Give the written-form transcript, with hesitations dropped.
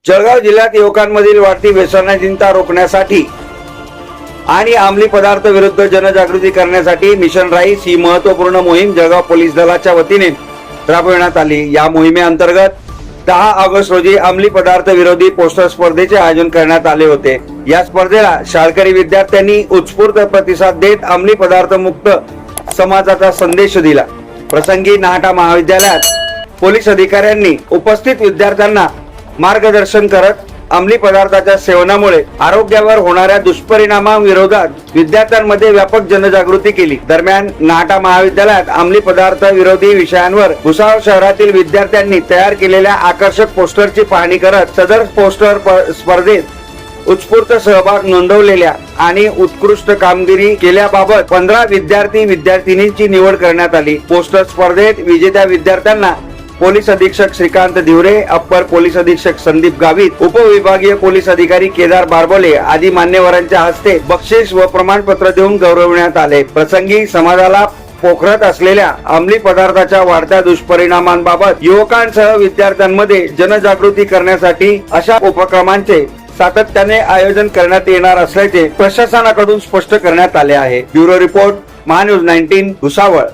जळगाव जिल्ह्यात युवकांमधील वाढती व्यसनाधीनता रोखण्यासाठी आणि अंमली पदार्थ विरुद्ध जनजागृती करण्यासाठी मिशन राईस ही महत्त्वपूर्ण मोहीम जळगाव पोलीस दलाच्या वतीने राबविण्यात आली। या मोहिमेअंतर्गत 10 ऑगस्ट रोजी अंमली पदार्थ विरोधी पोस्टर स्पर्धेचे आयोजन करण्यात आले होते। या स्पर्धेला शाळकरी विद्यार्थ्यांनी उत्स्फूर्त प्रतिसाद देत अंमली पदार्थ मुक्त समाजाचा संदेश दिला। प्रसंगी नाहटा महाविद्यालयात पोलीस अधिकाऱ्यांनी उपस्थित विद्यार्थ्यांना मार्गदर्शन करत अंमली पदार्थाच्या सेवनामुळे आरोग्यावर होणाऱ्या दुष्परिणामांविरोधात विद्यार्थ्यांमध्ये व्यापक जनजागृती केली। दरम्यान नाहटा महाविद्यालयात अंमली पदार्थ विरोधी विषयांवर भुसावळ शहरातील विद्यार्थ्यांनी तयार केलेल्या आकर्षक पोस्टरची पाहणी करत सदर पोस्टर स्पर्धेत उत्स्फूर्त सहभाग नोंदवलेल्या आणि उत्कृष्ट कामगिरी केल्याबाबत 15 विद्यार्थी-विद्यार्थिनींची निवड करण्यात आली। पोस्टर स्पर्धेत विजेत्या विद्यार्थ्यांना पोलीस अधीक्षक श्रीकांत धिवरे, अप्पर पोलीस अधीक्षक संदीप गावित, उपविभागीय पोलीस अधिकारी केदार बारबोले आदी मान्यवरांच्या हस्ते बक्षीस व प्रमाणपत्र देऊन गौरवण्यात आले। प्रसंगी समाजाला पोखरत असलेल्या अंमली पदार्थाच्या वाढत्या दुष्परिणामांबाबत युवकांसह विद्यार्थ्यांमध्ये जनजागृती करण्यासाठी अशा उपक्रमांचे सातत्याने आयोजन करण्यात येणार असल्याचे प्रशासनाकडून स्पष्ट करण्यात आले आहे। Bureau report, Mahanews 19, Bhusawal.